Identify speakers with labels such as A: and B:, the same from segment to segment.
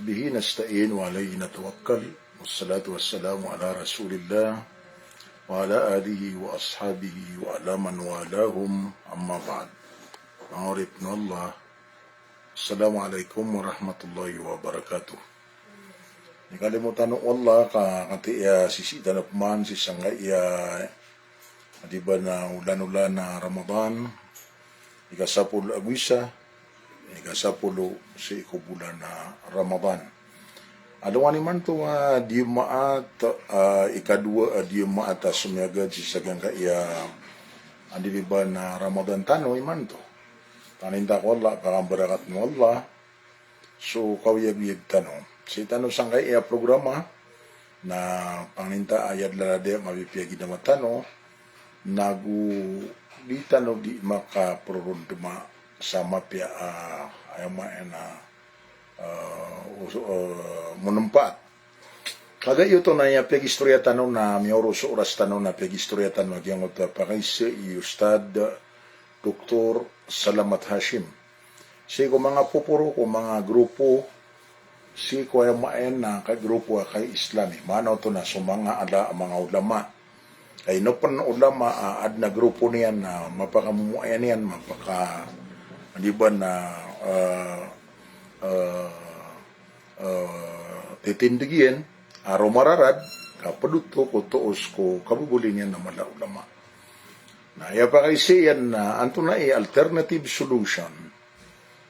A: به نستعين وعليه نتوكل والصلاة والسلام على رسول الله وعلى آله وأصحابه وعلى من والاهم أما بعد. Ma'arifna Allah. Assalamualaikum warahmatullahi wabarakatuh. Nakalimutan ng Allah kati sisita na paman si sangga di ba na ulan-ulan na Ramadan, ikasapul agwisa, ikasapulo si ikubulan na Ramadan. Alawan man to di maat ikadua di maat sumyagad si sagang andi di ba na Ramadan tano iman to. Taninda ko Allah, pakambarakat mo Allah. So, kawiyag-yag tanong. Si tanong sanggay programa na paninta ayad lalade mabipiyagi na matano di tanong di makaprurunduma sa mapya menumpat. Kaga ito na yung pag-istorya tanong na miyoro sa oras tanong na pag-istorya tanong yung pakai sa Ustad Dr. Salamat Hashim. Si ko mga pupuro ko mga grupo si ko ay maen na kay grupo kay Islami. Manaw to na so mga mga ulama. Ay no pan ulama ad na grupo niyan na mapakamuayan niyan mapaka di ba na titindigin aro mararad kapaduto ko tuos ko kabubuli niyan na mala ulama. Na pa kasi yan na anto na alternative solution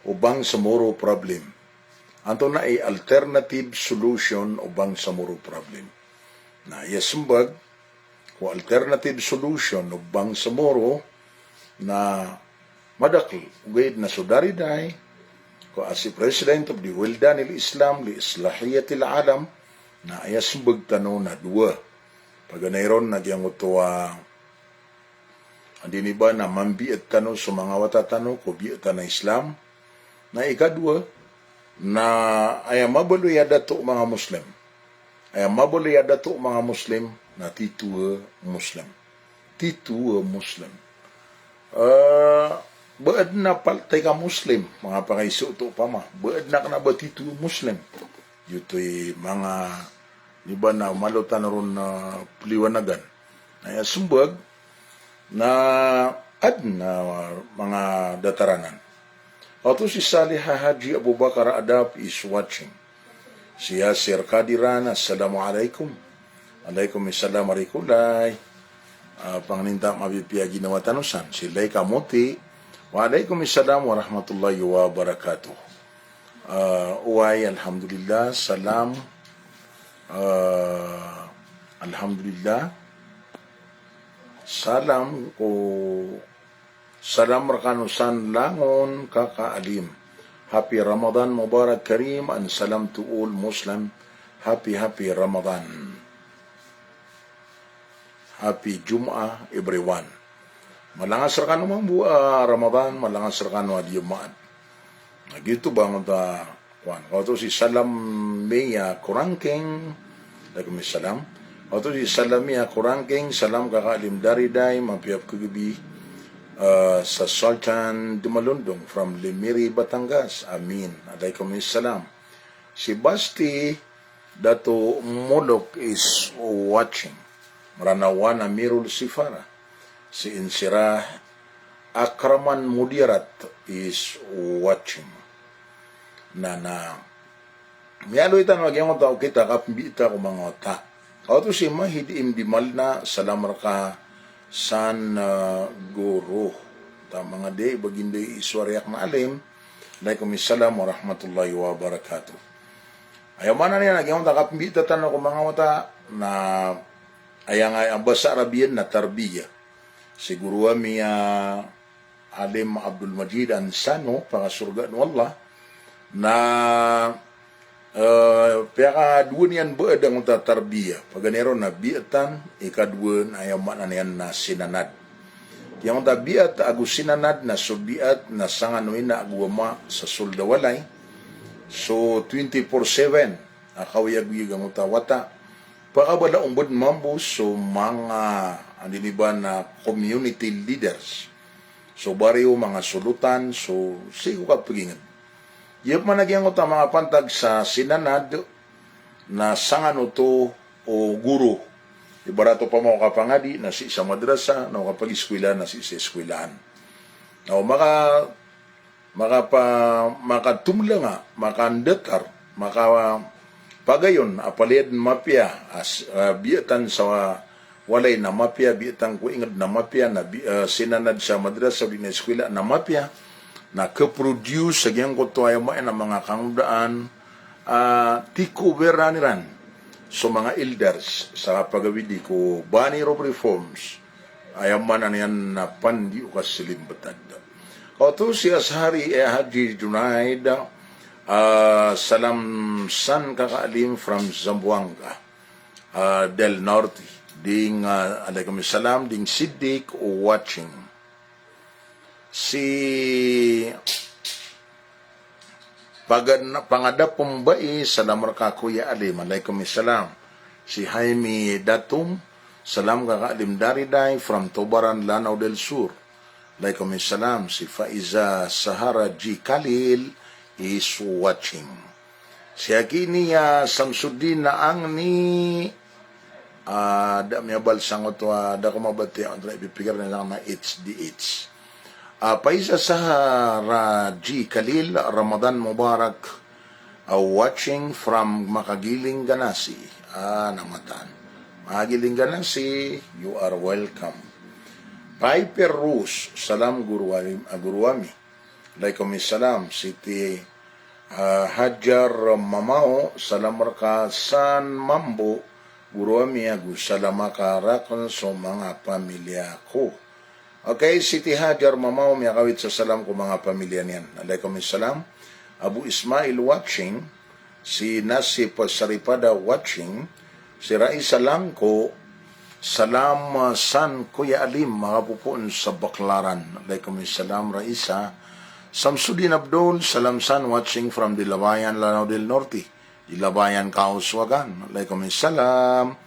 A: ubang sa moro problem. Anto na alternative solution ubang sa moro problem. Na yasumbag ko alternative solution ubang sa moro na madakil ugayad na sudariday ko as President of the Wildan il-Islam li Islahiyatil Alam na yasumbag tano na dua. Paganayron na diyang utuwa andi ni ba na mambiat tano sa mga watatano ko biatan na Islam na ikadua na ay mabaluyada to mga Muslim. Ay mabaluyada to mga Muslim na titua Muslim. Titua Muslim. Baad na paltay ka Muslim, mga pakaiso to pa ma. Baad na ka na ba titua Muslim? Yuto'y mga di ba na malutan ron na piliwanagan. Ay sumbag na mga dataranan. Oto si Salihah Haji Abu Bakar Adab is watching. Si Yasir Kadiran, Assalamualaikum. Alaikum arikulay. Panganinta mabipiyagi na watanusan. Si Lay Kamuti. Waalaikumsalam warahmatullahi wabarakatuh. Uway, alhamdulillah, salam. Alhamdulillah. Salam rakanusan langon kakaalim. Happy Ramadan Mubarak Karim and salam to all Muslim. Happy Ramadan. Happy Jum'ah everyone. Malangas rakano mambuha Ramadan, malangas rakano adiyumaan. Nagito ba nga kwan? Oto si Salam Meya Kurangking. Waalaikumsalam. Oto si Salamia Kurangking, salam kakaalim dariday, mapiyap kugabi sa Sultan Dumalundong from Limiri, Batangas. Amin. Alaikumsalam. Si Basti Dato Molok is watching. Maranawan Amirul Sifara. Si Insirah Akraman Mudirat is watching. Miyalo itan magyang tao kita kapambita ko mga otak. Kauto si Mahid Imdimal na salamar ka san guru. Mga day, baginday iswaryak na alim. Waalaikumsalam warahmatullahi wabarakatuh. Ayaw man na niya, nagyang takapambita tanong ko mga mata na ayang ang basa Arabian na tarbiya. Siguro mi Alim Abdul Majid Ansano, pangasurga ng Allah, na piyaka duwan yan ba ang tatarbiya. Paganero na biatan, ikaduwan ayaw man na yan na sinanad. Yang tabiat agus sinanad na subiat na sanganuin na agwama sa suldawalay. So 24/7 akawiyag-wiyag ang utawata. Pakabala umbod mambo so mga andiniba na community leaders. So baryo mga sulutan so sigo ka pagingin. Yep man nagyang uta mga pantag sa sinanad na sangano to o guro. Ibarato pa mo kapangadi na si isa madrasa, na kapag-eskwela na si isa eskwelaan. O makatumla nga, makandetar, pagayon apalid mapya as biatan sa walay na mapya, biatan ko ingad na mapya na sinanad sa madrasa o na eskwela na mapya na ka-produce sa giyang ko tuwayo na mga kangdaan tikuberaniran so mga elders sa pagawidi ko bani of reforms ayaman yan na pandi o kasilimbatad. O to si Ashari Haji Junaid Salam San kakaalim from Zamboanga del Norte ding alaikum salam ding Siddiq o watching si pangadap pumbai salam ka Kuya Alim alaikum salam si Jaime Datum salam ka Alim Dariday from Tobaran Lanao del Sur alaikum salam si Faiza Sahara G Khalil is watching si Akini Samsudin na ang ni da may balsang to da ko mabati ang ibipigir na lang na HDH Paisa Sahara G Khalil Ramadan Mubarak watching from Makagiling Ganasi Namatan Makagiling Ganasi you are welcome. Piper Rus salam guruami alaikum salam Siti Hajar Mamao salam San Mambo guruami agu salamakarakon so mga pamilya ko. Okay, Siti Hajar Mamaw, may kawit sa salam ko mga pamilya niyan. Alaikum salam. Abu Ismail watching, si Nasip Saripada watching, si Raisa Langko, salam San Kuya Alim, mga pupun sa Baklaran. Alaikum salam, Raisa. Samsudin Abdul, salam San watching from Dilabayan, Lanao del Norte. Dilabayan, Kauswagan. Alaikum salam.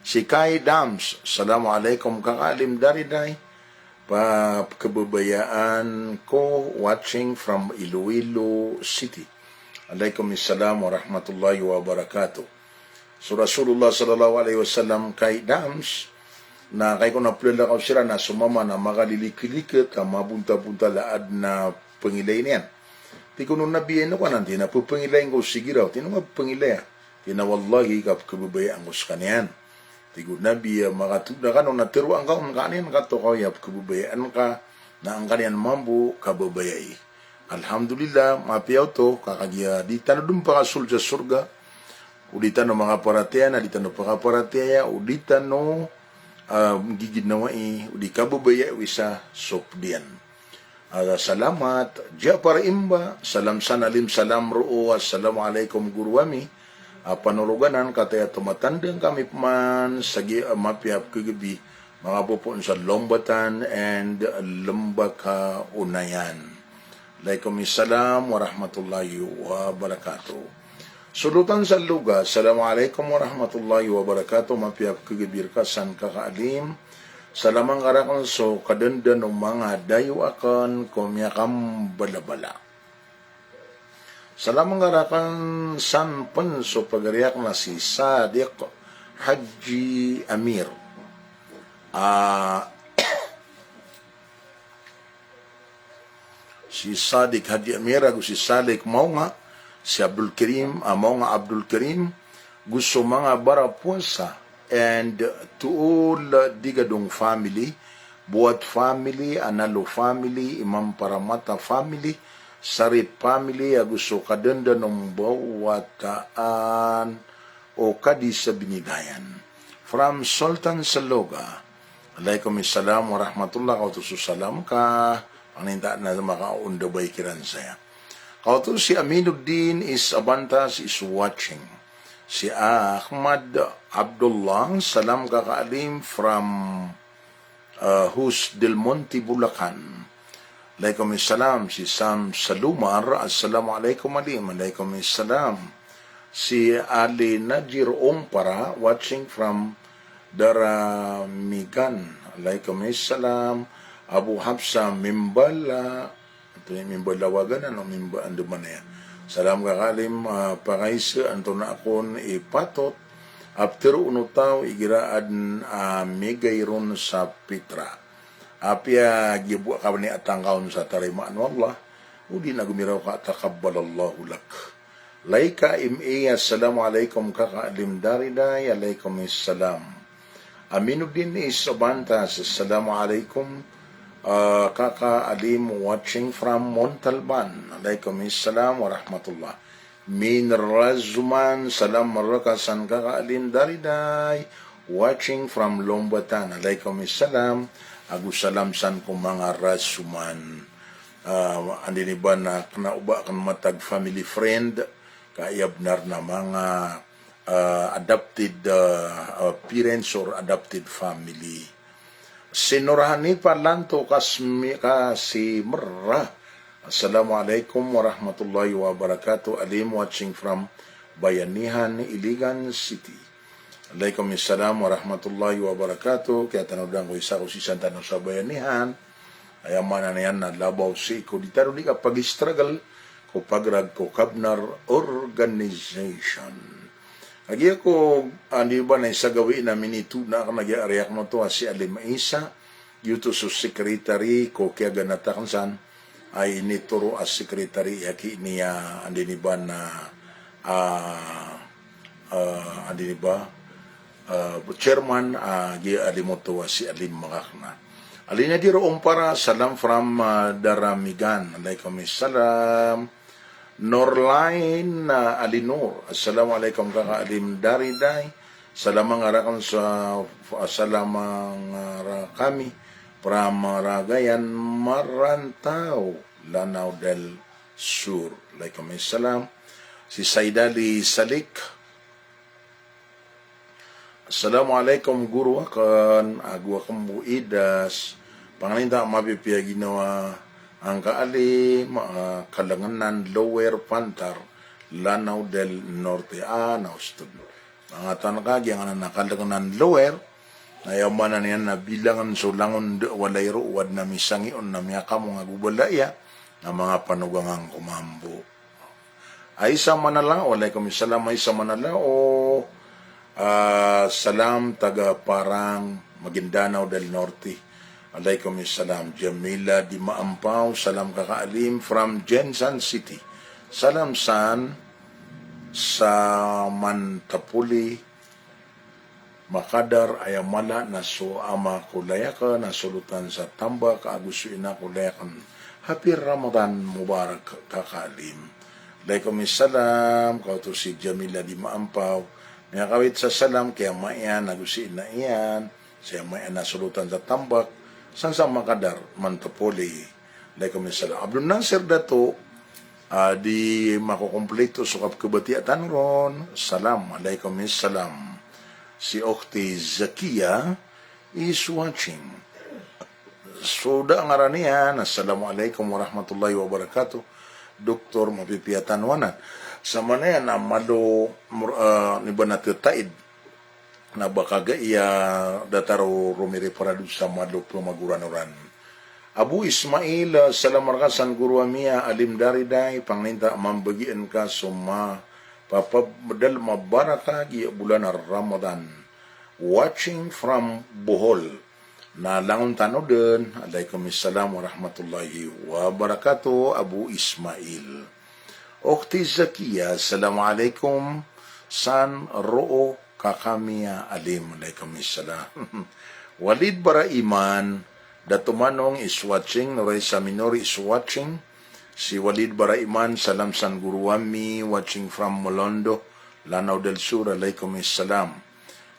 A: Si Kai Dams, salamu alaikum kakalim dariday. Kababayaan ko watching from Iloilo City. Alaikum salam wa rahmatullahi wa barakatuh. So Rasulullah sallallahu alaihi wasallam kay Dams na kay ko na plala ka sila na sumama na makalilikilikit ka mabunta-bunta laad na pangilay niyan. Ti ko nung nabiyan ko nanti na pupangilayin ko sige raw. Tinong pangilay. Tinawallahi ka kababayaan ko sa kanyan. Tigod na biya makatuna ka nung natiruan ka kung kanin ka to kayap kababayaan ka na ang kanyan mambu kababayai. Alhamdulillah mapiyaw to kakagya di tano dun pa kasul sa surga uditan no mga parateya na di tano pa kaparateya uditan no gigid na wai udi kababayai wisa sopdian. Salamat dia para imba salam sanalim salam ru'o assalamualaikum guruami panuruganan kataya tumatandang kami paman sagi mapiap kagabi mga pupun sa Lombatan and Lumbaka Unayan. Alaikum salam wa rahmatullahi wa barakatuh. Sulutan sa luga, assalamualaikum wa rahmatullahi wa barakatuh. Mapiap kagabi kasan kakaalim. Salamang karakon so kadandan ng mga dayo akan kumyakam balabala. Salamang garakan san penso pagariak na si Sadiq Haji Amir. Si Sadiq Haji Amir, si Sadiq mau nga, si Abdul Karim, mau nga Abdul Karim, gusto mga barapuasa and to all Digadong family, Buat family, Analo family, Imam Paramata family, Sarip family gusto kadanda ng bawataan o kadi sa binigayan. From Sultan Saloga, alaikum salam wa rahmatullah kautusu salam ka paninta na makaundabay kiran saya. Kautus si Aminuddin is Abantas is watching. Si Ahmad Abdullah, salam kakaalim from Hus Del Monte, Bulacan. Alaikum salam si Sam Salumar, assalamualaikum alim, alaikum salam. Si Ali Najir Ompara watching from Daramigan, alaikum salam. Abu Hafsa Mimbala, ito yung Mimbalawagan, ano Mimba, ano man yan. Salam kakalim pakaisa anto na akon ipatot after unutaw igiraan migayron sa pitra. Apya gibu ka ni atangkaon sa tarimaan wallah. Udi na gumiraw ka takabbalallahu lak. Laika im-iya assalamualaikum kakaalim dariday alaikum assalam. Aminuddin Isabantas assalamualaikum. Kaka Alim watching from Montalban. Waalaikumsalam warahmatullah. Min Razuman salam marakasan Kaka Alim Dariday watching from Lombatan. Waalaikumsalam. Agus salam san ko mga Razuman. Andini ba na kanauba kan matag family friend kaayabnar na mga adopted parents or adopted family. Sinurhani Parlanto Kasimra. Assalamualaikum warahmatullahi wabarakatuh. Alim watching from Bayanihan, Iligan City. Waalaikumsalam warahmatullahi wabarakatuh. Kaya tanodang ko isa ko si Santa sa Bayanihan. Ayaman na yan na labaw si ko. Di taro di ka pag-struggle ko pagrag ko kabnar organization. Agi ako, di ba na isa gawin namin ito na ako nag-iariyak mo to si Alim Isa, yuto su secretary ko kaya ganata kung saan ay inituro as secretary yaki niya andi ni ba na andi ni ba chairman gi Alim mo to si Alim Makakna. Alina di roong para salam from Daramigan. Waalaikumsalam. Norline Alinor. Assalamualaikum kakaalim dariday. Salamang arakan sa salamang kami. Pramaragayan Marantao. Lanao del Sur. Waalaikumsalam. Si Saidali Salik. Assalamualaikum guru akan agwa kambuidas. Pangalinta mapipia ginawa ang kaalim kalanganan Lower Pantar Lanao del Norte naustod mga tanakagi ang nakalanganan Lower na yamanan yan na bilangan so langon walay ruwad na misangion na miyaka mga gubalaya na mga panugangang kumambo ay sa manala walay komisalam ay sa manala salam taga parang Maguindanao del Norte. Waalaikumsalam. Jamila di Maampaw. Salam kakaalim from Jensan City. Salam san sa Mantapuli Makadar ayamala na so ama kulayaka na sulutan sa tamba kaagusuin na kulayakan. Happy Ramadan Mubarak kakaalim. Waalaikumsalam. Kauto si Jamila di Maampaw. May kawit sa salam kaya mayan nagusiin na iyan. Siya mayan na sulutan sa tambak. San sa Makadar, Mantapoli. Waalaikumsalam. Abdul Nasir dato, di makukompleto sukap kabatiatan ron. Salam. Waalaikumsalam. Si Okti Zakia is watching. Suda ang aranian. Assalamualaikum warahmatullahi wabarakatuh. Doktor mapipiyatan wanan. Sa mana yan na malo ni ba natitaid na baka iya dataro rumiri paradu sa madlok pumaguranuran. Abu Ismail, salam markasan guru amia alim dariday, pangninta mambagian ka suma papabdal mabaraka gi bulan Ramadan. Watching from Bohol. Na langon tanodon, Waalaikumsalam warahmatullahi wabarakatuh, Abu Ismail. Okti Zakia, assalamualaikum, san roo kakamia alim. Waalaikumsalam. Walid Baraiman, Datumanong is watching, Reza Minori is watching, si Walid Baraiman, salam san guruwami, watching from Molondo, Lanao del Sur, Waalaikumsalam.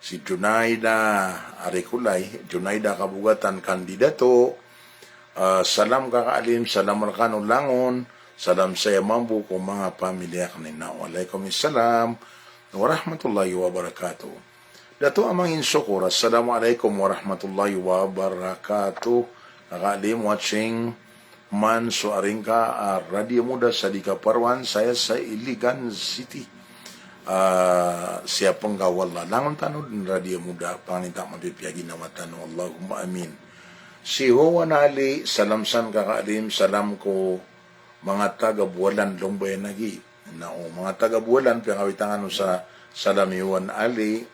A: Si Junaida Arikulay, Junaida Kabugatan kandidato, salam kakaalim, salam Markano Langon, salam saya mambu ko mga pamilya kanina. Waalaikumsalam warahmatullahi wabarakatuh. Dato amang insukura. Assalamualaikum warahmatullahi wabarakatuh. Kakaalim watching man so aringka Radio Muda sa Dikaparwan. Saya sa Iligan City. Siapang kawala langon tanod ng Radio Muda. Panginita mapipiyagi na matan. Allahumma amin. Si Huwan Ali, salamsan kakaalim, salam ko mga taga Buwalan Lumbay Nagi. Na mga taga-buwalan, pinakawitangan sa Salamiwan Ali,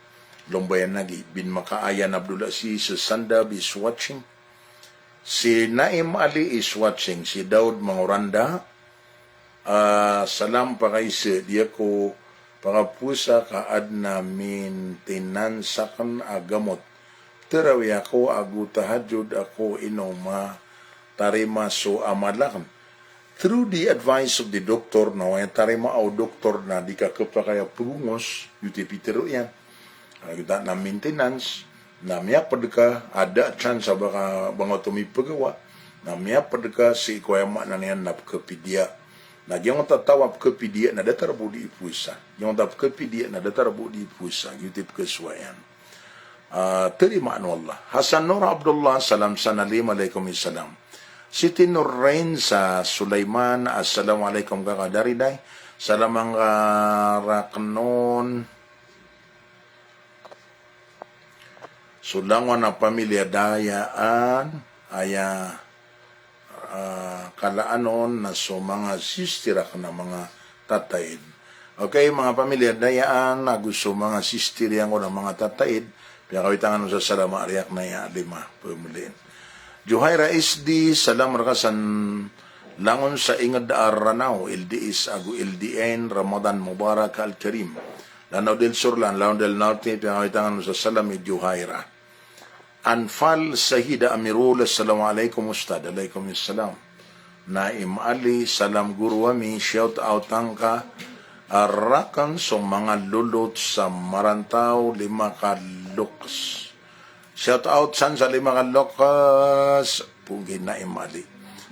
A: Lumbayan Nagi, bin Makaayan Abdul Aziz Sandab is watching. Si Naim Ali is watching. Si Daud Manguranda, salam pa kay si Diako pangapusa kaad na maintenansakan agamot. Terawi ako agutahadjud ako inoma tarima so amalakan. Through the advice of the doctor, no, yung tarima o doktor na di ka kaya pungos, utipitero yan. Kita na maintenance, na miyapad ka, ada chance baka bang tumipagawa, na miyapad ka si ikuayama na niyan na kapidia. Na yung tatawap kapidia na datarabo di ipuisa. Yung tatawap kapidia na datarabo di ipuisa, utip kaswayan. Terima Allah. Hasan Nur Abdullah, salam sanalim, alaikum salam. Siti Nurrain sa Sulaiman, assalamualaikum kakadariday. Salamang raknon. Sulangon na pamilya dayaan, aya kalaanon na so mga sistirak na mga tataid. Okay, mga pamilya dayaan, gusto mga sistiriang ko ng mga tataid, pinakawitangan sa salama ariyak na ya, 5 pumulin. Juhaira SD, salam rakasan langon sa ingad aranaw, LDS agu LDN, Ramadan Mubarak al-Karim. Lanao del Sur, Lanao del Norte, pinakawitangan sa salam Juhaira. Anfal Sahida Amirul, assalamualaikum Ustad, alaikum assalam. Naim Ali, salam guru wami, shout out angka, arakan sa mga lulot sa Marantaw, 5 kaluks. Shout out san sa 5 kalokas, pugi Naim Ali.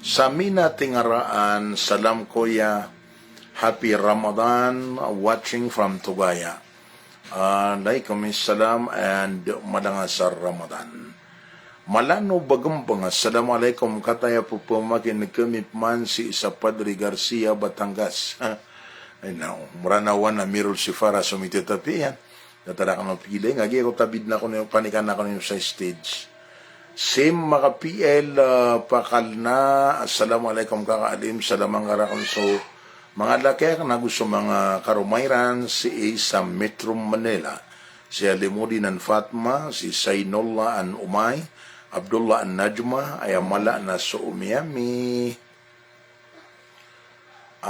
A: Sa Mina Tingaraan, salam kuya, happy Ramadan, watching from Tugaya. Alaikum salam and madangasar Ramadan. Malano bagambang, assalamualaikum, kataya po pumakin kamipman si isa Padre Garcia, Batangas. Ay na, muranawan na mirul si Farah sumititapian. Natara ka ng pilay, ngagi ako tabid na ko na yung panikan na ko na yung sa stage. Same mga PL, pakal na, assalamualaikum kakaalim, salamang karakon so, mga laki na gusto mga karumayran, si sa Metro Manila, si Alimudin and Fatma, si Sainullah and Umay, Abdullah and Najma, Ayamala na so Umiyami,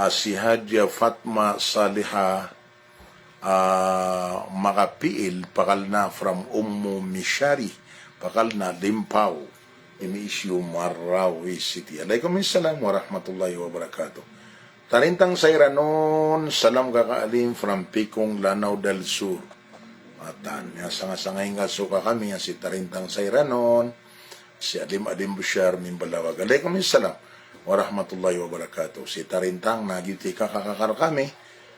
A: si Hadja Fatma Saliha, makapiil, pakal na from Mishari, pakal na Limpaw, imi-issue Marawi City. Alaikum salam wa rahmatullahi wa barakatuh. Tarintang Sayranon, salam kakaalim from Pikong Lanao del Sur. Matan, sanga-sangay nga suka kami, si Tarintang Sayranon, si Adim Busyar, Mimbalawag. Alaikum salam wa rahmatullahi wa barakatuh. Si Tarintang, nagyuti kakakakar kami,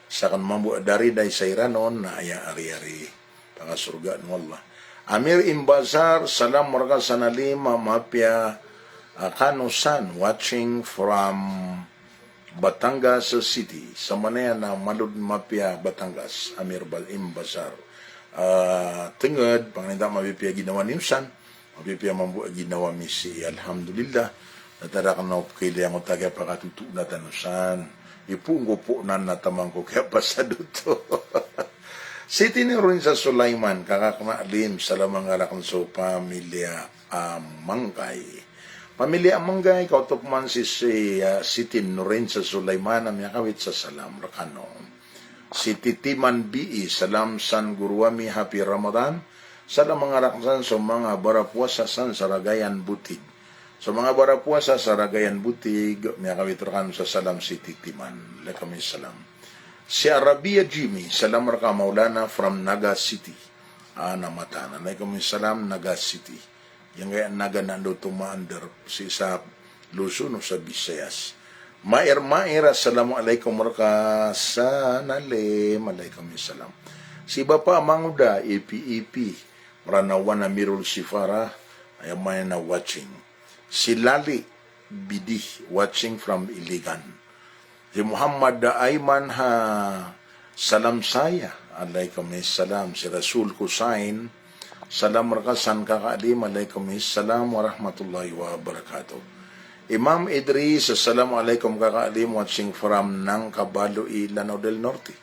A: sa kan mambu dari day Sayranon, na aya ari-ari, pangasurga ng Allah. Amir Imbazar, salam marga sanalima, mapya, kanusan, watching from Batangas City, sa manaya na Malud Mapia, Batangas, Amir Imbazar. Tengad, panginita mabipya ginawa nimsan, mabipya mambu ginawa misi, alhamdulillah, natara ka na upkili ang utagya pakatutu na tanusan. Ipunggo po na natamang ko kaya pasado to. City ni rin sa Sulaiman, kakakmaalim, salamang arakon so pamilya Mangkay. Pamilya Mangkay, kautok man si City ni rin sa Sulaiman, ang yakawit sa salam rakano. Si Titiman B.E., salam san guruwami, happy Ramadan. Salamang arakon so mga barapuasa san Saragayan Butig. So mga barapuasa sa Ragayan Butig, may kawitrakan sa Salam City Timan. Lekami salam. Si Arabia Jimmy, salam raka Maulana from Naga City. Namatana. Lekami salam, Naga City. Yang kaya Naga nando tumaandar si sa Luzon o sa Visayas. Mair, assalamualaikum raka sanalim. Alaikum salam. Si Bapa Manguda, EP, Maranawan na Mirul Sifara, ay may na watching. Si Lali Bidi, watching from Iligan. Si Muhammad Ayman salam saya, alaikum salam. Si Rasul Kusain, salam rakasan kakaalim, alaikum salam wa rahmatullahi wa barakatuh. Imam Idris, Assalamualaikum kakaalim, watching from Nang Cabalo, Lanao del Norte.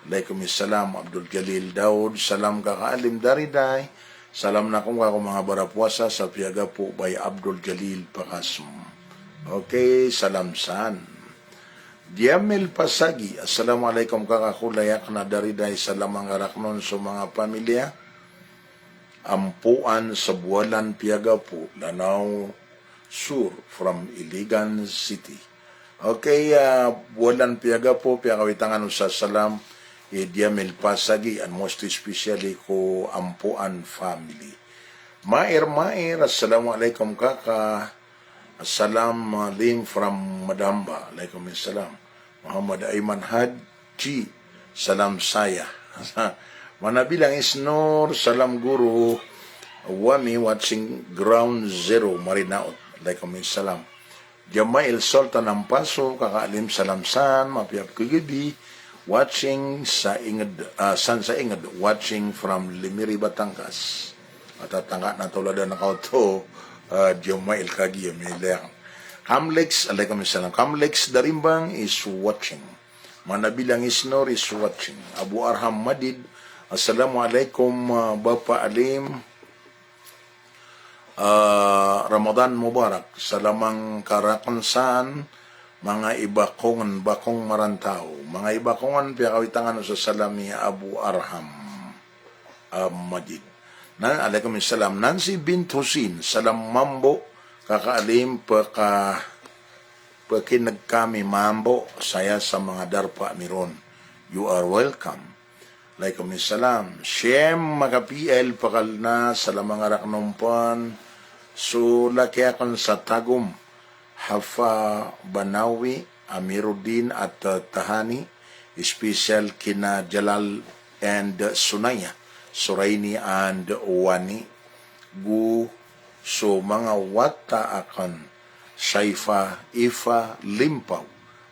A: Waalaikumsalam. Abdul Jalil Daud, salam kakaalim dariday. Salam na kung ako mga barapuasa sa piyaga po by Abdul Jalil Pakasum. Okay, salam san. Diamel Pasagi, Assalamualaikum kakakulayak na dariday salam ang araknon sa mga pamilya. Ampuan sa Buwalan piyaga po, Lanao Sur from Iligan City. Okay, Buwalan piyaga po, piyakawitangan sa salam, Diamel Pasagi, and most especially ko Ampuan family. Mair, Assalamualaikum kaka, Assalam lim from Madamba, Waalaikumsalam. Muhammad Aiman Haji, salam saya. Manabilang Isnor, salam guru, Wami watching Ground Zero, Marinaot. Waalaikumsalam. Jamail Sultan ng Paso, kakaalim salamsan, mapiyap kugibi, watching sa San sa Ingad, watching from Limiri, Batangas. Matatanga na tuladan na kauto, Jamail Kagiyam, nilang. Kamlex, Waalaikumsalam. Kamlex Darimbang is watching. Manabilang Isnor is watching. Abu Arham Madid, Assalamualaikum, Bapa Alim, Ramadan Mubarak, salamang karakansan, mga ibakongan, bakong marantaw, mga ibakongan, piyakawitangan sa salami Abu Arham Madid. Waalaikumsalam. Nancy bint Husin, salam mambo, kakaalim, pakinag kami mambo, saya sa mga darpa miron. You are welcome. Waalaikumsalam. Shem makapiel pakal na salam mga raknompan, so laki akon sa Tagum, Hafa Banawi, Amiruddin at Tahani, special kina Jalal and Sunaya, Suraini and Wani, Gu, so mga wata akan, Saifa, Ifa, Limpaw,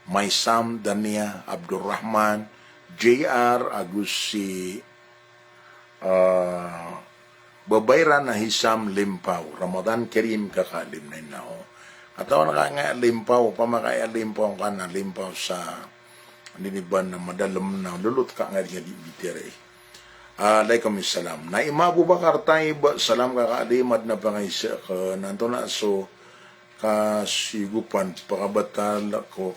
A: Maisam, Dania, Abdurrahman, JR, agus si Babayran na Hisam Limpaw, Ramadan Karim kakalim na inao. Katawan na nga Limpaw, pamakaya Limpaw ka na, Limpaw sa niniban na madalam na lulot ka nga rin bitire. Waalaikumsalam. Na Imabu Bakar tayo, salam kakaalimad na pangaysa ka, nanto na so, kasigupan, pakabatal ko,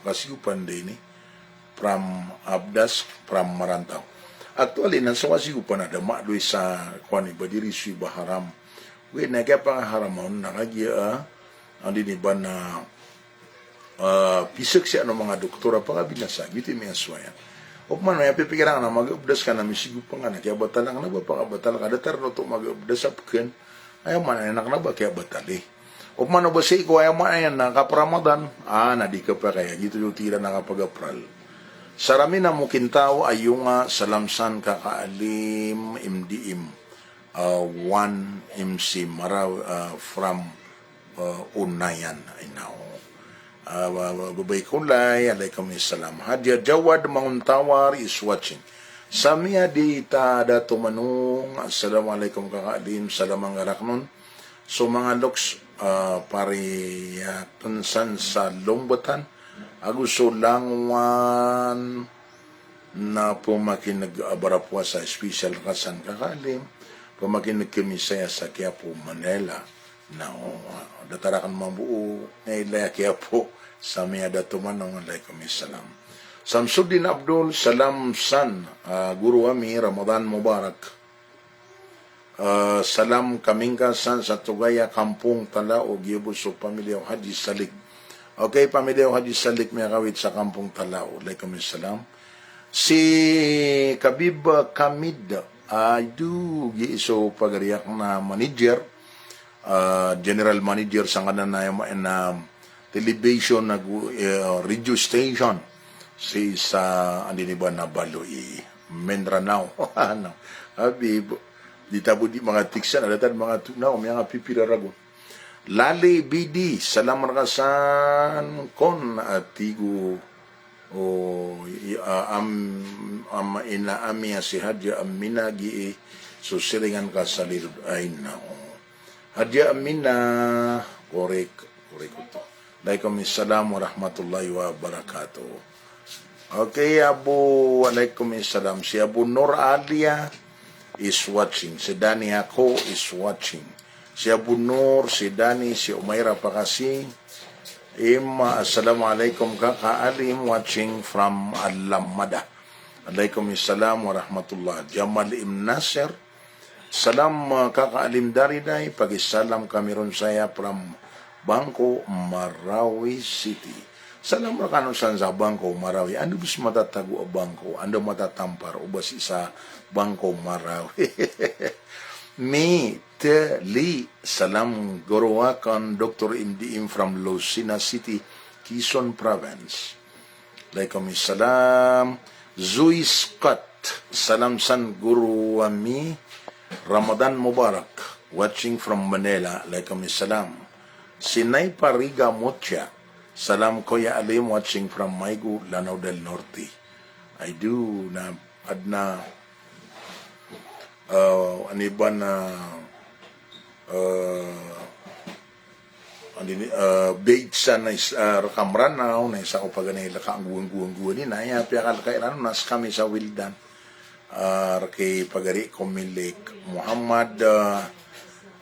A: kasigupan din from Abdas, from Marantaw. Actually, nasa kasigupan na dama doy sa kwani badiri si Baharam. Wait, na kaya pangaharamon, nakagiya, ang diniban na pisag siya ng mga doktora, pangabinasa, gitu yung mga suwayan. O man, may pipikiran na mag-updas ka na, misigupan ka na, kaya batalang na ba, pakabatal ka, datar no to mag-updas up kan, ayaw man, anak na ba, kaya batali. O man, ba siya ko, ayaw man, ayan, nakapar-Ramadan, nadi ka pa kaya, gitu yung tira nakapag-apral. Sarami na mukintaw ayung salamsan kakaalim MDM 1 MC Maraw from Unayan inaw. Babay kulay, Waalaikumsalam. Hadia Jawad Manguntawar is watching. Samia di tada tumanong, Assalamualaikum kakaalim, salamang araknon. So mga loks, pariyatunsan sa Lombatan, agusto langwan na pumakinag-abarapwa sa special kasan kakalim, pumakinag kami saya sa Quiapo, Manila, na datarakan mabuo, na ilaya Quiapo, sa mga datumanong, Waalaikumsalam. Samsuddin Abdul, salam san, Guru Ami, Ramadan Mubarak. Salam kaming kasan sa Tugaya, Kampung Talao, Gibuso, Pamilya Haji Salik. Okay, Pamilya Haji Salik, may kawit sa Kampung Talao. Waalaikumsalam. Si Kabib Kamid, giiso pagariyak na manager, general manager sa kanan na television na radio station sa andiniba na Baloy, Mindanao. Habib, di tabo di mga tiksan, alatan mga tunaw, mga pipiraragon. Lali BD, salam rakasan kon atigo ina amia si Hadja Amina susilingan ka sa lirud ay na. Hadja Amina, Korek to. Waalaikumsalam warahmatullahi wabarakatuh. Okay, Waalaikumsalam. Si Abu Nur Alia is watching. Si Dani ako is watching. Si Abu Nur, si Dani, si Umaira Pakasi. Assalamualaikum kakaalim watching from Al-Lamada. Waalaikumsalam warahmatullah. Jamal Im Nasir. Salam kakaalim dariday. Pagisalam kami ron saya from Bangko, Marawi City. Salam rakanon sa Bangko, Marawi. Ando bis matatago Bangko, ando matatampar ubas isa Bangko, Marawi. Mi Li salam gorowakan Dr. Imdiim from Lucena City, Quezon Province. Waalaikumsalam. Zui Scott, salam san guru wami Ramadan Mubarak, watching from Manila. Waalaikumsalam. Sinay Pariga Mocha, salam Kuya Alim, watching from Maygu, Lanao del Norte. I do na adna aniban na beitsa na rakamran na isa ko paganay laka ang guwang-guwang ni na ya piyakal kailan nas kami sa Wildan kay pagari Komilik Muhammad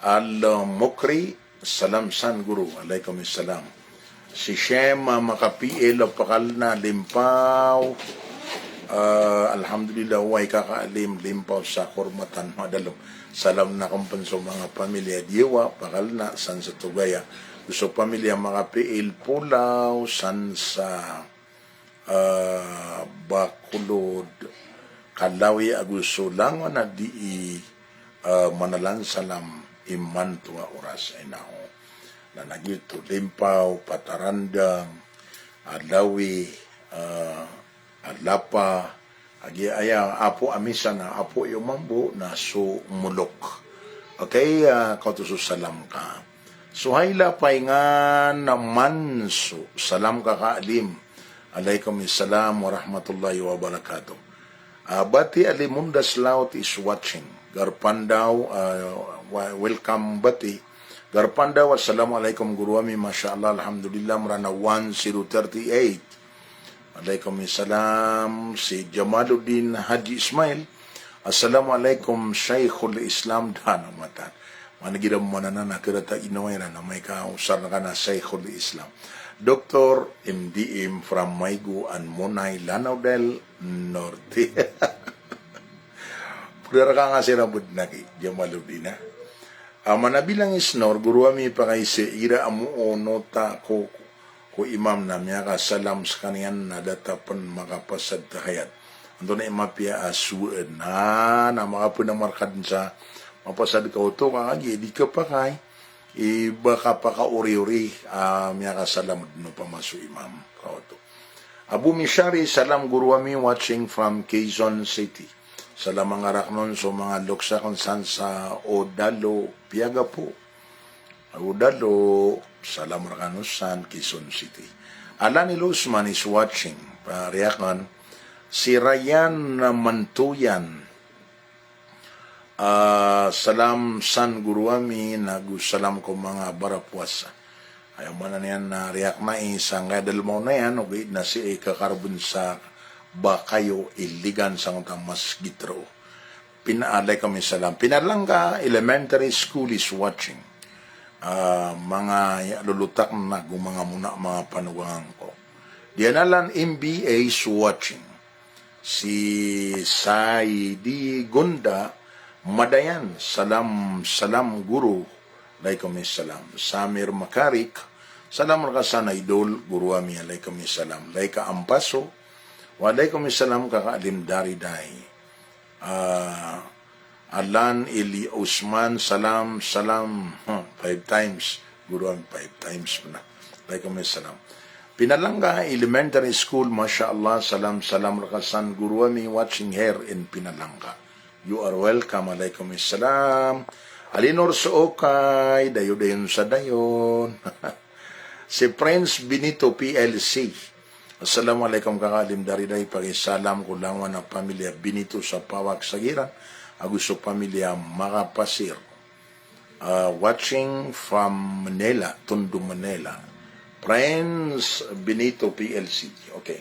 A: Al-Mukri. Salam san guru. Waalaikumsalam. Si Shem makapiil pakal na limpaw. Alhamdulillah way kakaalim limpaw sa kurmatan madalom. Salam na kumpanso mga pamilya diwa pakal na san sa Tugaya. Gusto pamilya makapiil pulaw san sa Bakulod Kalawi Aguso lang na di manalan salam iman tua oras ay nao na nagito limpaw patarandang adlawi adlapa agi aya apo amisa na apo yung mambo na so mulok. Okay, kautuso salam ka suhayla paingan naman so salam ka kaalim. Waalaikumsalam warahmatullahi wabarakatuh. Bati Alimundas Laut is watching. Garpandaw, welcome Bati. Garpandaw, assalamualaikum guruami, masyaAllah, alhamdulillah, marana 1038. Waalaikumsalam. Si Jamaluddin Haji Ismail, assalamualaikum, Shaykhul Islam Danamatan. Managidam manana na kirata inawera na may kausar na ka na Shaykhul Islam. Dr. MDM from Maygu and Monay, Lanao del Norte. Pudara ka nga sinabod na kay Jamaluddin ha. Manabilang isnor, guruami pa kay si ira amu o nota ko imam na miya ka salam sa kaniyan na datapan makapasad tahayat. Ando na imapya asuan na makapunamarkad sa mapasad ka uto ka kagi, di ka pa kay baka pa ka uri-uri miya ka salam no pamaso imam ka uto. Abu Mishari, salam guruami watching from Quezon City. Salam mga raknon so mga luksa kung saan sa Odalo, Piaga po. Odalo, salam rakanon san Quezon City. Alani Luzman is watching. Pariyakan, si Ryan Mantuyan. Salam san guruami, salam ko mga barapuasa. Ayaw mo na niyan na riyak na isang gadal mo na yan, okay, na si kakarbon sa Bakayo iligan sang tamas gitro. Pinaalay kami salam. Pinalangga Elementary School is watching. Mga lulutak na mga muna mga panugang ko. Dianalan MBA is watching. Si Saidi Gunda Madayan, salam guru. Alaikum salam. Samir Makarik, salam rakasana idol guru ami alaikum salam. Laika Ampaso, waalaikumsalam kakaalim dariday. Alan Eli Usman, salam 5 times. Guru ang 5 times na. Waalaikumsalam. Pinalangga Elementary School, masyaAllah, salam rakasan guru ami watching here in Pinalangga. You are welcome. Waalaikumsalam. Alinor Sookay, dayo-dayon sa dayon. Si Prince Benito PLC. Assalamualaikum kakalim dariday pagisalam ko lang na pamilya Benito sa Pawag Sagiran. Agusto pamilya Makapasir. watching from Manila, Tondo, Manila. Friends Benito PLC. Okay.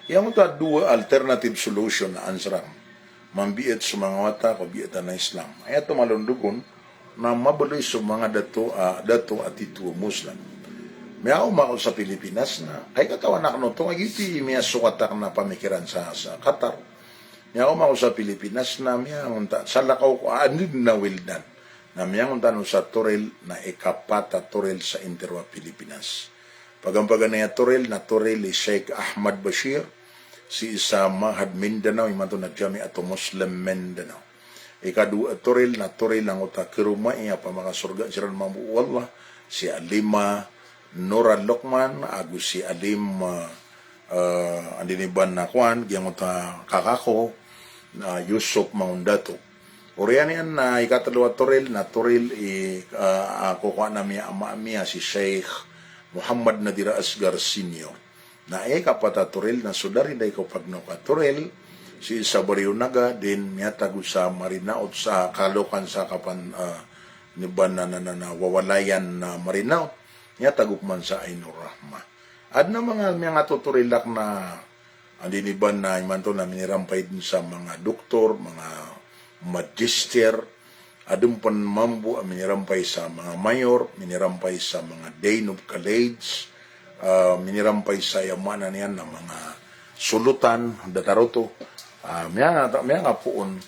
A: Yang ta dua alternative solution na answeran. Mambiit sa mga wata ko biit na Islam. Ay ito malundugon na mabuloy sa mga dato at ito Muslim. Miyaw mao sa Pilipinas na kay katawan na kano to agiti miya sukatak na pamikiran sa Qatar. Miyaw mao sa Pilipinas na miya unta sa lakaw ko andin na wildan. Na miya unta no sa Torel na ikapata Torel sa Interwa Pilipinas. Pagampagan na Torel na Torel ni Sheikh Ahmad Bashir si isa Mahad Mindanao imanto na jami ato Muslim Mindanao. Ikadu Torel na Torel ang uta kiruma iya pa mga surga siran mamu wallah si Alima Nora Lokman agus si Alim andiniban na kwan gyang uta kakako na Yusuf Maundato. Orian yan na ikatalawa Torel na Torel ako kwa na miya ama miya si Sheikh Muhammad Nadira Asgar Senior. Na kapata Torel na sudari day ko pagno ka Torel si Sabario Naga din miyatago sa Marinaot sa kalokan sa kapan niban na wawalayan na Marinaot miyatago man sa Ainur Rahma. Ad na mga tuturilak na andiniban na imanto na minirampay din sa mga doktor, mga magister, adun pan mambu minirampay sa mga mayor, minirampay sa mga Dean of College, minirampay sa yamanan yan ng mga sulutan, dataroto, miya nga poon,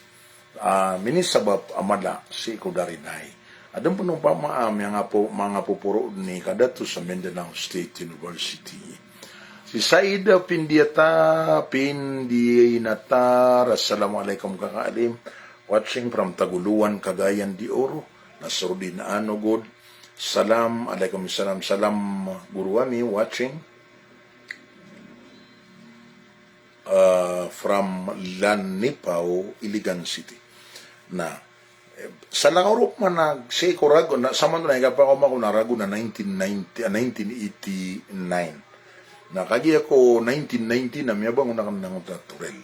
A: minisabab amala si Kudarinay. Adun po nung mga pupuro ni kadato sa Mindanao State University. Si Saida Pindiatar, assalamualaikum kakaalim, watching from Taguluan, Cagayan de Oro, Nasrudin Anogod, salam, alaikum salam, salam Guruami, watching from Lanipao, Iligan City. Na, sa langarop man nag-say ko rago, sama na pa ako makunarago na 1989. Nakagi ako 1990 na miyabang unang nanguta Torel.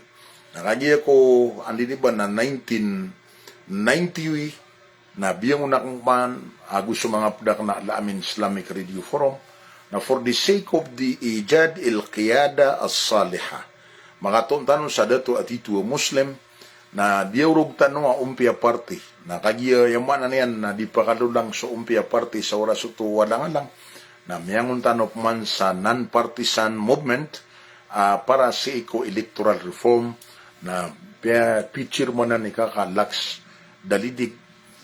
A: Nakagi ako, andi ba na 1990 na biyang unang man, agus sa mga pudak na Alamin Islamic Radio Forum, na for the sake of the Ijad il-Qiyada as-Saliha, mga tuntanon sa dato at ito Muslim, na diurog tanong umpia party, na kagiya yaman na yan, na di pa kalulang sa umpia party sa oras ito walang alang, na miyangon tanong man sa non-partisan movement, para sa electoral reform, na picture mo na ni Kakalax Dalidik,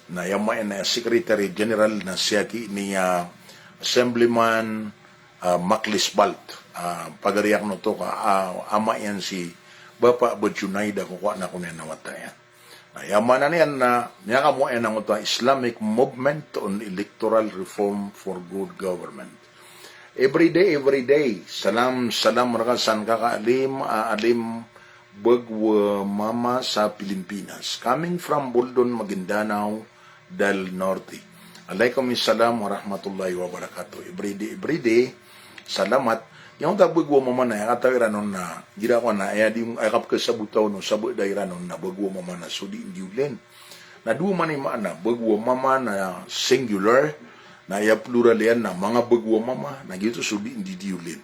A: na yamay na Secretary General na siya ni Assemblyman Maclis Balt. Pagariyak no to ka, ama yan si Bapa Bajunaida kukuha na ko niya nawatayan. Yaman na niyan na niya ka mo ang Islamic Movement on Electoral Reform for Good Government. Every day, salam rakasan kakaalim, alim bagwa mama sa Pilipinas. Coming from Buldon, Maguindanao, del Norte. Alaikum salam wa rahmatullahi wa barakatuh. Every day, salamat. Yung tabagwa mama na, katawira nun na, gira ko na, di akap ka sa butaw no, sabot daira nun na, bagwa mama na, so di indiulen. Na duwa man ima na, bagwa mama na singular, na plural yan na, mga bagwa mama, na gito so di indiulen.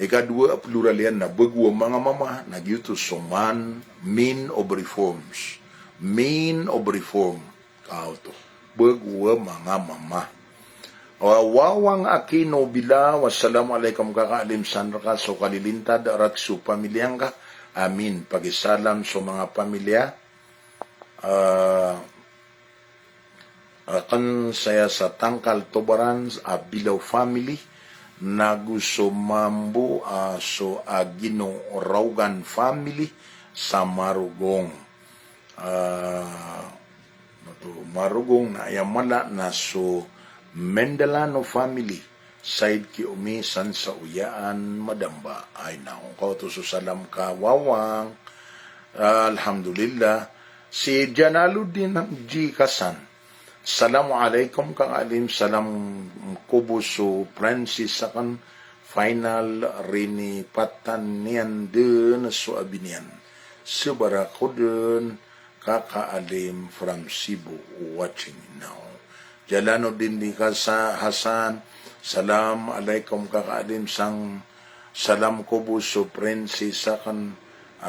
A: Ikadua, plural yan na, bagwa mga mama, na gito so man, mean of reforms. Mean of reform. Kauto. Bagwa mga mama. Wawang Aquino Bila, wassalamualaikum kakaalim sanraka so kalilintad arak su pamilyang ka. Amin. Pagisalam so mga pamilya. Akan saya sa Tangkal Tobaran, Bilaw family. Nagusumambu so Agino Raugan family sa Marugong. Marugong na ayamala na so Mendalano family, side ki umisan sa uyaan, madamba. Ay naong ko to salam ka, wawang. Alhamdulillah. Si Janaluddin G. Kasan. Assalamualaikum kang alim, salam kubuso Francis akan final rini patanian den so abinian. Subara ko den Kakaalim from Cebu watching now. Jalaluddin di Hasan, salam alaikum kakaalim sang salam kubo so princess akan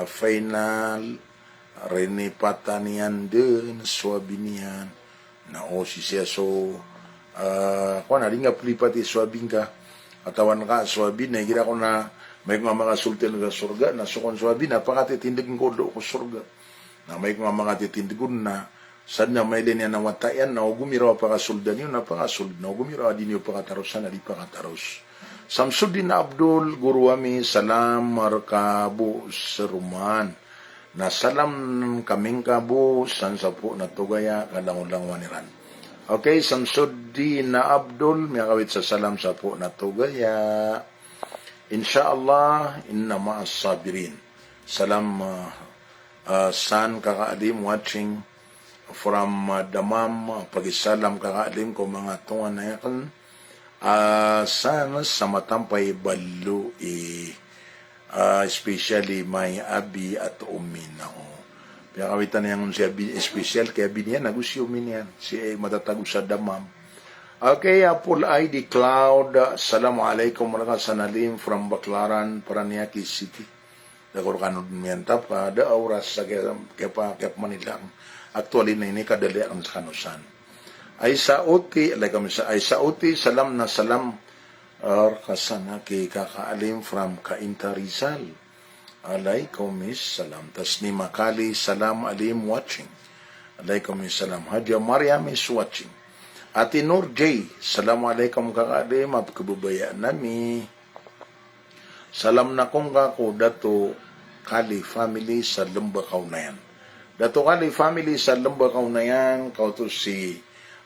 A: final Rene Patanian din swabinian na si siya so kung na rin nga pelipati swabin ka katawan ka swabin na gira ko na may mga sultan ng surga na sukon swabin napakatitindig ko do ko surga na may mga titindigun na sad na may din yan na watayan na gumiraw pa kasuldan yun napakasuldan na gumiraw din yung pakatarosan na di pakataros. Samsudin Abdul Guruami salam markabu seruman na salam kaming kabu san sapo na tugaya kalangulang waniran. Okay, Samsudin Abdul may kawit sa salam sapo na tugaya. Insyaallah inna ma'as sabirin. Salam san kakaalim watching from Damam pagisalam kakaalim ko mga tungan na yakan sana sa matampay balo especially may abi at umin ako kaya kawitan niya siya special kaya biniyan nagusyo min yan siya matatagos sa Damam. Okay, Apple ID Cloud assalamualaikum warahmatullahi wabarakatuh from Baclaran Paranaque City. Dagor kanod miyanta pa da oras sa kaya Manila actually na ini kadali ang kanusan ay sa uti like ay sa uti salam na salam kasana kay kakaalim from Cainta Rizal alaikum salam Tasnim Makali salam alim watching alaikum salam Haja Mariam is watching Ati Nur J assalamualaikum kakaalim at kababayaan nami. Salam na kong kako dato Kali family sa Lembakaw na yan. Dato Kali family sa Lembakaw na yan, kauto si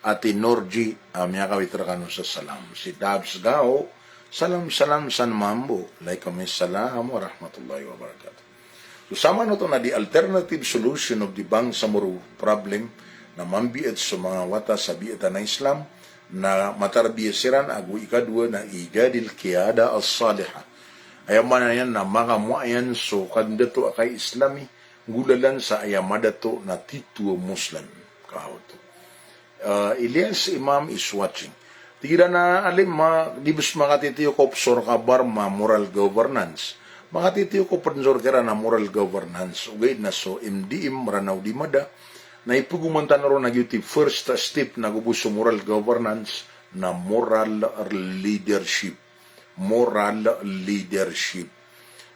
A: Ati Norji, miya kawitra kano sa salam. Si Dabs Gao, salam san mambo. Like kami salam wa rahmatullahi wa barakatuh. So sama no to na the alternative solution of the Bang Samuru problem na mambiit sa mga wata sa biita na Islam na matarbiyasiran agu ikadua na ijadil kiyada as-salihah. Ayaman na yan na mga muayan so kandato akay Islami gulalan sa ayamada to na tituo Muslim kahoto. Ilyas Imam is watching. Tira na alim dibus makatitiyo ko psor kabar moral governance. Makatitiyo ko pansor kera na moral governance. Ugay na so MDM maranaw di mada na ipugumantan ro na yung first step na gubuso moral governance na moral leadership.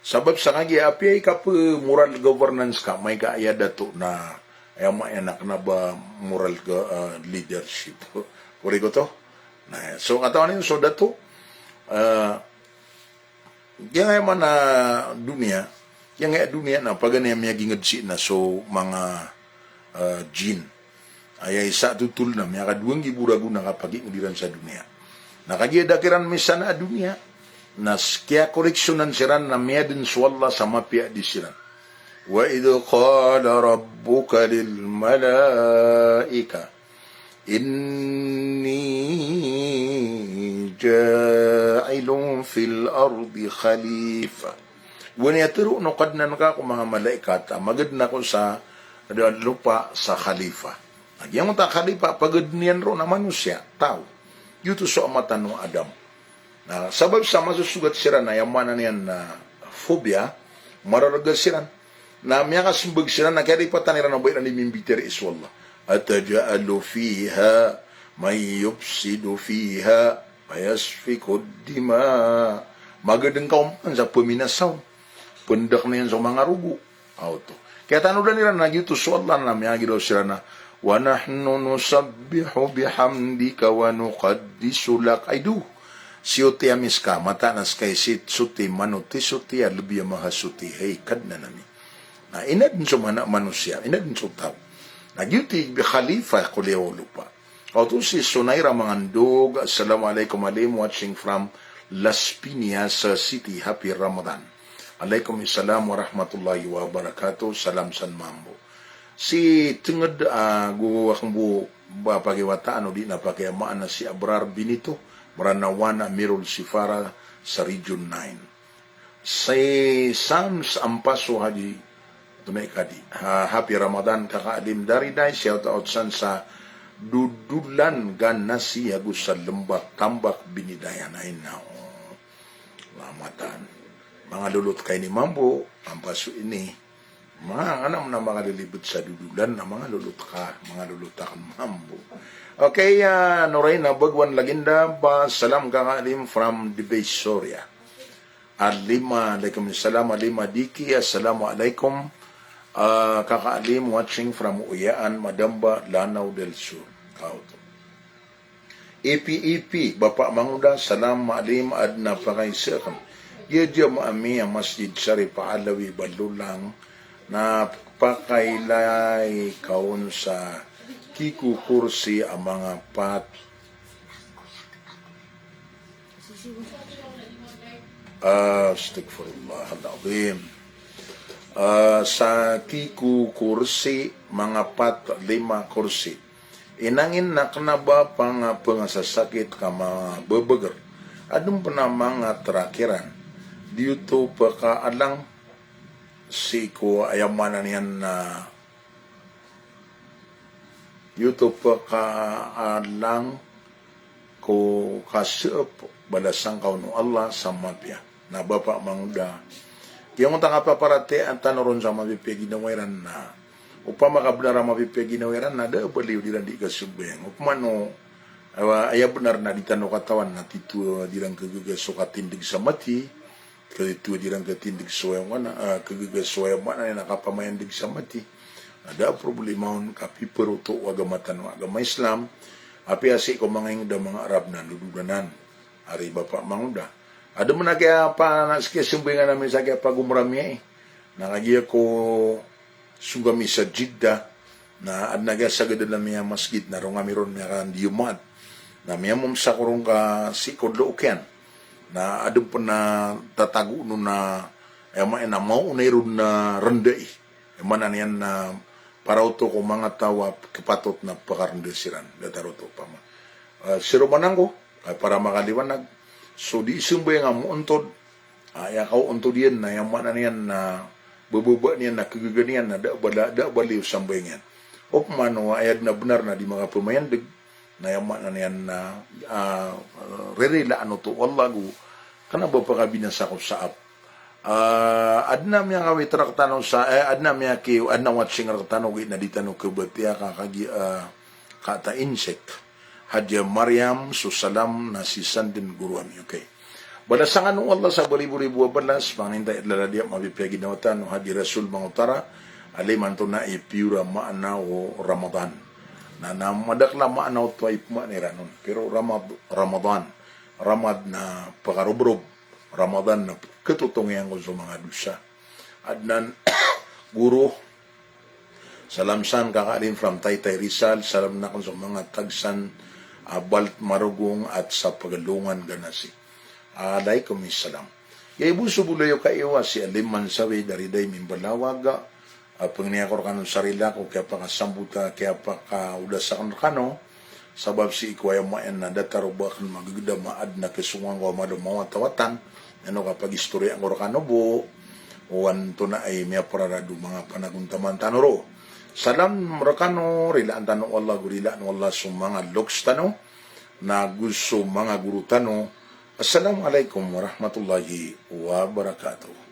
A: Sabab sa kagi api ay kap moral governance ka may kaaya dato na ay maanak na ba moral leadership. Kuri ko to? So katawan yun so dato yang ay man na dunia yang ay dunia na pagani may gingad na so mga jin ay isa tutul na may kaduang iburago na kapag indiran sa dunia. Nakagiadakiran misan na dunia nas kaya koreksyonan siran na miyadin swalla sa mapya di siran. Wa idhu qala rabbuka lil malaika inni ja'ilun fil ardi khalifa. Wani atiro no kadnan ka ko mga malaikat magad na ko sa lupa sa khalifa. Nagyang ta khalifa pagad niyan ro na manusia tao. Yuto so amatan ng Adam. Sabab sa masusugat sira na yamanan niyan na phobia, mararagal sira na miya kasimbag sira na kaya ipatan nila na bayan ni mimbiter iswallah. Ataja'alu fiha may yupsidu fiha mayasfikud dima. Magadang kauman sa paminasaw. Pundak na yan sa mga rugo. Auto. Kaya tanudan nila na yuto so Allah na miya gilaw sira na wa nahnu nusabbihu bihamdika wa nuqaddisu lak aidu siuti amis ka mata nas kay sit suti manuti suti albiya mahasuti hey kadna nami na inadin so mana manusia inadin so tao nagyuti bi khalifa kuliyaw lupa kauto si Sunaira Mangandog assalamualaikum alim watching from Las Piñas City. Happy Ramadan. Alaikum assalam wa rahmatullahi wa barakatuh. Salam san mambo. Si tengad guwakang bu pagiwata ano di na pakiyamaan na si Abrar Benito Maranawana Mirul Sifara sa Region 9. Si Sams Ampaso Haji tunay kadi. Happy Ramadan kakaalim dari day, shout out san sa dudulan ganasi agus sa lembak tambak binidayan ay na lamatan. Mga lulot kay ni Mambo, ang paso ini, mga anam na mga lilibot sa dudulan na mga lulot kan Mambo. Okay, Noray na bagwan laginda ba salam kakaalim from Dibay, Soria. Alaikum salam, alima diki, assalamualaikum. Kakaalim watching from Uyaan, Madamba, Lanao del Sur. EP, Bapak Manguda, salam maalim adna pakaisakan. Yadya maami ang Masjid Sharif Alawi Balulang na pakailay kaon sa kiku kursi ang mga pat Astaghfirullahaladzim. Sa kiku kursi, mga pat 5 kursi. Inangin na kanaba pang pangasasakit ka mga babagar. Adong pa na mga terakiran. Dito pa kaalang si ko ayamanan yan na dito pa kaalang ko kasep balasang kauno Allah sa mapya na Bapak Manguda. Yung tanga paparate ang tanoron sa mapipya ginawiran na upama kabnara mapipya ginawiran na da baliw dilan di kasubeng. Upamano aya benar na ditano katawan na titu dilang kagagasokatindig sa mati, kaditu dilang katindig soyang mana kagagasoyang mana na nakapamayandig sa mati. Ada problema on kapi peruto agamatan agama Islam. Api asik ko mga mga Arab na lududanan. Ari Bapak Manguda. Ada mana kaya pa naskiya sumbingan namin sa kaya pagumrami Nakagiya ko sugami sa Jeddah na adnaga sa gada miya masjid na ronga miron miya kan diumat. Na miya mong sa kurong ka sikod lookyan. Na adong pa na tatago no na ema na mau na irun na renday. Ema na niyan na para uto ko mga tawa kapatot na pakarendesiran. Dataro to pa ma. Siro manangko para makaliwanag. So di sumbay nga mo untod. Aya kau untod yan na yung mana niyan na bababa niyan na kagaganian na da baliw sambay niyan. O kumano ayad na benar na di mga pamayandig na yung mana niyan na rerela ano to wallagu kana ba pakabinasa ko saap. Adna miya kawi traktano sa adna miya ki adna watching traktano na ditano kebetia kakagi kata insect. Hadia Maryam susalam na si Sandin Guruan. Okay. Balasangan ng Allah sa beribu-ribu balas, pangintay itlala diya mabipyagi na watan, hadi Rasul Mangutara, aliman to na ipiura maana o Ramadan. Na namadakla maana o tuwa ipma ni Ranon. Pero Ramadan na pakarubrog, Ramadan na ketutungyan ko sa mga dusa. Adnan, guru, salamsan kakaalin from Taytay Rizal, salam na ko sa mga tagsan, Balt Marugong at sa Pagalungan ganasi. Alaikum salam. Yaibuso bulayo kaiwa si Aliman Sawi dariday mimbalawaga. Pangniyakor kanong sarila ko kaya pa kasambuta kaya pa kaudasakan kano. Sabab si ikwaya maen na datarubakan magagda maad na kesungan ko madumawa tawatan. Ano kapag istorya ang kano bo. Uwan to na ay miya pararado mga panaguntaman tanoro. Salam rakano rilaan tanong Allah gurilaan Allah sa mga loks tano na gusto mga guru tano. Assalamualaikum warahmatullahi wabarakatuh.